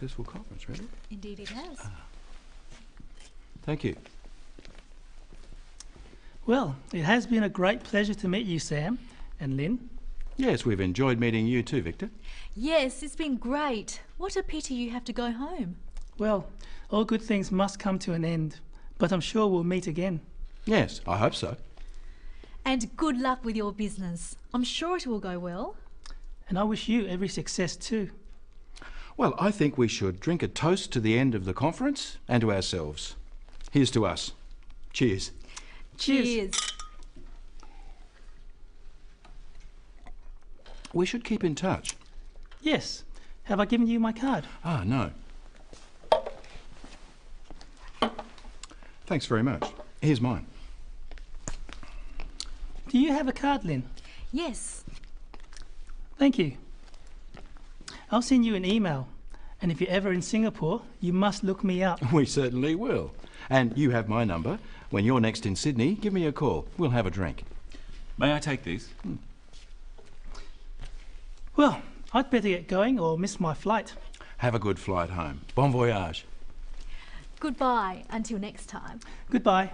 successful conference, really. Indeed it has. Thank you. Well, it has been a great pleasure to meet you, Sam and Lynn. Yes, we've enjoyed meeting you too, Victor. Yes, it's been great. What a pity you have to go home. Well, all good things must come to an end, but I'm sure we'll meet again. Yes, I hope so. And good luck with your business. I'm sure it will go well. And I wish you every success too. Well, I think we should drink a toast to the end of the conference and to ourselves. Here's to us. Cheers. Cheers. We should keep in touch. Yes. Have I given you my card? Ah, no. Thanks very much. Here's mine. Do you have a card, Lynn? Yes. Thank you. I'll send you an email, and if you're ever in Singapore, you must look me up. We certainly will. And you have my number. When you're next in Sydney, give me a call. We'll have a drink. May I take these? Well, I'd better get going or miss my flight. Have a good flight home. Bon voyage. Goodbye until next time. Goodbye.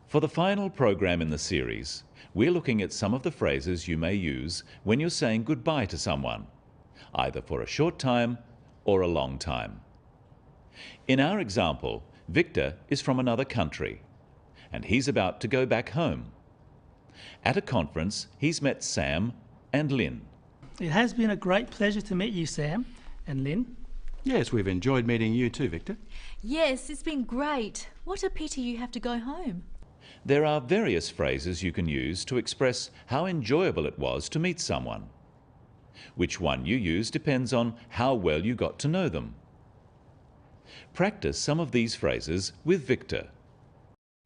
For the final program in the series, we're looking at some of the phrases you may use when you're saying goodbye to someone, either for a short time or a long time. In our example, Victor is from another country, and he's about to go back home. At a conference, he's met Sam and Lynn. It has been a great pleasure to meet you, Sam and Lynn. Yes, we've enjoyed meeting you too, Victor. Yes, it's been great. What a pity you have to go home. There are various phrases you can use to express how enjoyable it was to meet someone. Which one you use depends on how well you got to know them. Practice some of these phrases with Victor.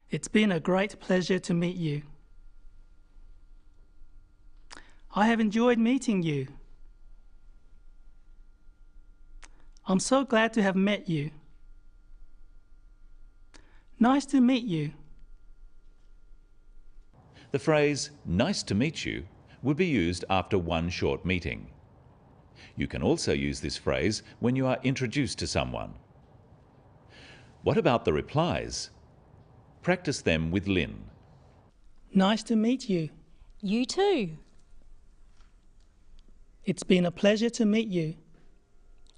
It's been a great pleasure to meet you. I have enjoyed meeting you. I'm so glad to have met you. Nice to meet you. The phrase, "nice to meet you," would be used after one short meeting. You can also use this phrase when you are introduced to someone. What about the replies? Practice them with Lynn. Nice to meet you. You too. It's been a pleasure to meet you.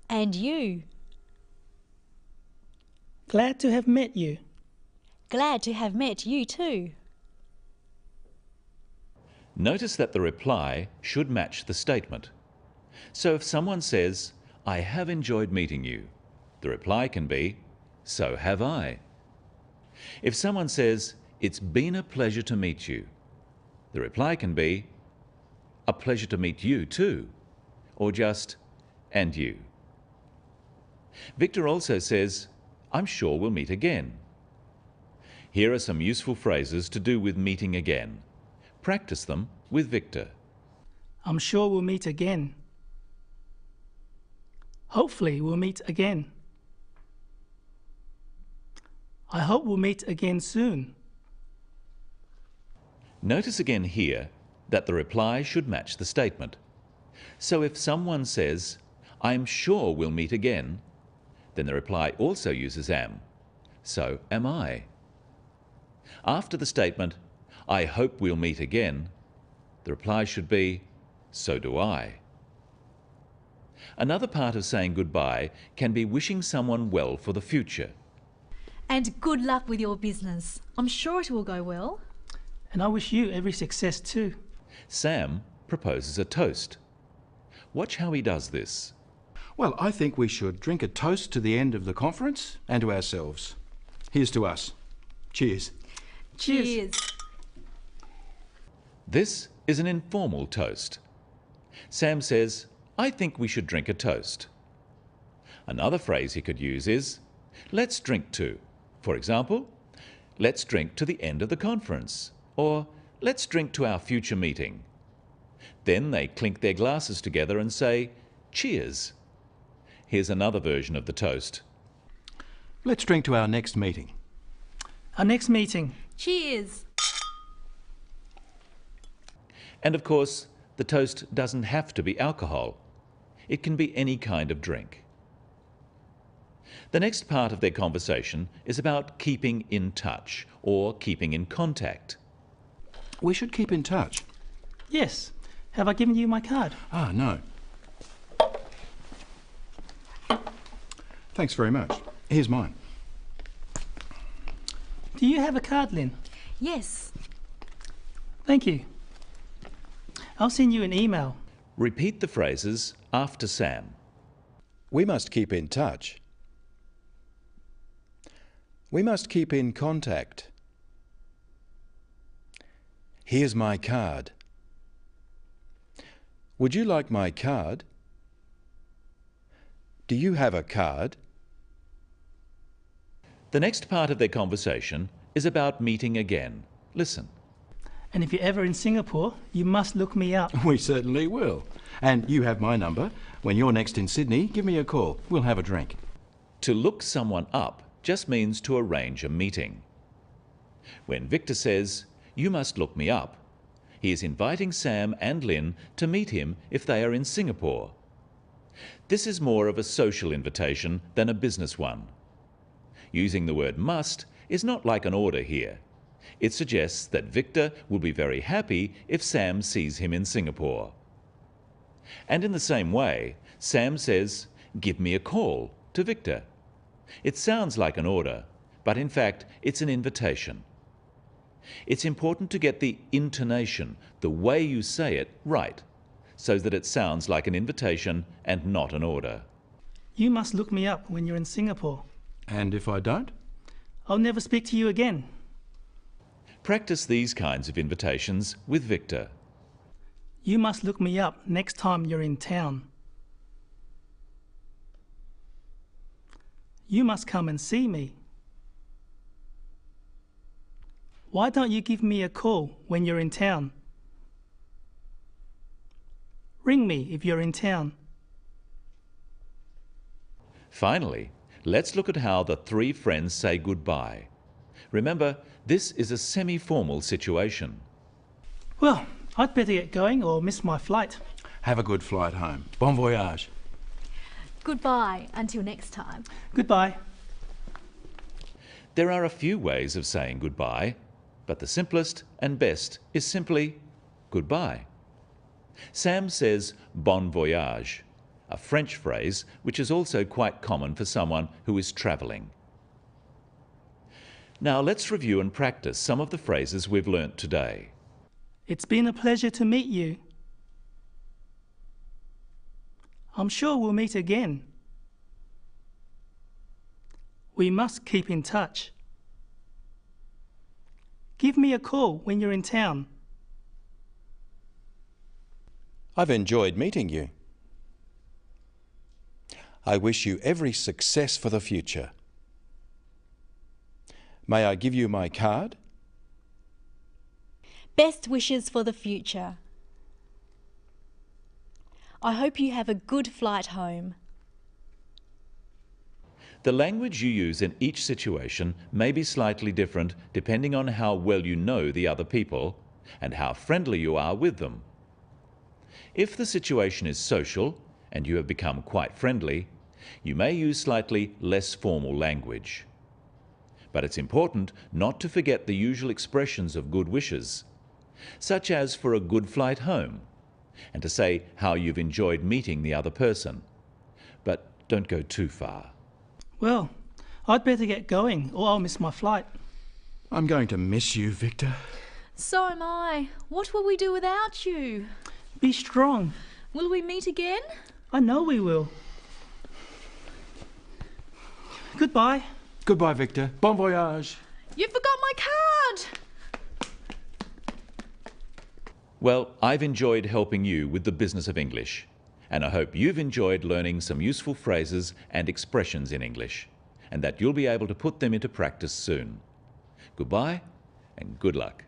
And you. Glad to have met you. Glad to have met you too. Notice that the reply should match the statement. So if someone says, "I have enjoyed meeting you," the reply can be, "So have I." If someone says, "It's been a pleasure to meet you," the reply can be, "A pleasure to meet you too," or just, "And you." Victor also says, "I'm sure we'll meet again." Here are some useful phrases to do with meeting again. Practice them with Victor. I'm sure we'll meet again. Hopefully we'll meet again. I hope we'll meet again soon. Notice again here that the reply should match the statement. So if someone says, "I'm sure we'll meet again," then the reply also uses am. So am I. After the statement, "I hope we'll meet again," the reply should be, "So do I." Another part of saying goodbye can be wishing someone well for the future. And good luck with your business. I'm sure it will go well. And I wish you every success too. Sam proposes a toast. Watch how he does this. Well, I think we should drink a toast to the end of the conference and to ourselves. Here's to us. Cheers. Cheers. This is an informal toast. Sam says, "I think we should drink a toast." Another phrase he could use is, "Let's drink to." For example, "Let's drink to the end of the conference," or "Let's drink to our future meeting." Then they clink their glasses together and say, "Cheers." Here's another version of the toast. Let's drink to our next meeting. Our next meeting. Cheers. And of course, the toast doesn't have to be alcohol. It can be any kind of drink. The next part of their conversation is about keeping in touch or keeping in contact. We should keep in touch. Yes. Have I given you my card? Ah, no. Thanks very much. Here's mine. Do you have a card, Lynn? Yes. Thank you. I'll send you an email. Repeat the phrases after Sam. We must keep in touch. We must keep in contact. Here's my card. Would you like my card? Do you have a card? The next part of their conversation is about meeting again. Listen. And if you're ever in Singapore, you must look me up. We certainly will. And you have my number. When you're next in Sydney, give me a call. We'll have a drink. To look someone up just means to arrange a meeting. When Victor says, "You must look me up," he is inviting Sam and Lynn to meet him if they are in Singapore. This is more of a social invitation than a business one. Using the word must is not like an order here. It suggests that Victor will be very happy if Sam sees him in Singapore. And in the same way, Sam says, "Give me a call," to Victor. It sounds like an order, but in fact it's an invitation. It's important to get the intonation, the way you say it, right, so that it sounds like an invitation and not an order. You must look me up when you're in Singapore. And if I don't? I'll never speak to you again. Practice these kinds of invitations with Victor. You must look me up next time you're in town. You must come and see me. Why don't you give me a call when you're in town? Ring me if you're in town. Finally, let's look at how the three friends say goodbye. Remember, this is a semi-formal situation. Well, I'd better get going or miss my flight. Have a good flight home. Bon voyage. Goodbye until next time. Goodbye. There are a few ways of saying goodbye, but the simplest and best is simply goodbye. Sam says bon voyage, a French phrase which is also quite common for someone who is travelling. Now let's review and practice some of the phrases we've learnt today. It's been a pleasure to meet you. I'm sure we'll meet again. We must keep in touch. Give me a call when you're in town. I've enjoyed meeting you. I wish you every success for the future. May I give you my card? Best wishes for the future. I hope you have a good flight home. The language you use in each situation may be slightly different depending on how well you know the other people and how friendly you are with them. If the situation is social and you have become quite friendly, you may use slightly less formal language. But it's important not to forget the usual expressions of good wishes, such as for a good flight home, and to say how you've enjoyed meeting the other person. But don't go too far. Well, I'd better get going or I'll miss my flight. I'm going to miss you, Victor. So am I. What will we do without you? Be strong. Will we meet again? I know we will. Goodbye. Goodbye, Victor. Bon voyage. You forgot my card! Well, I've enjoyed helping you with the business of English, and I hope you've enjoyed learning some useful phrases and expressions in English, and that you'll be able to put them into practice soon. Goodbye and good luck.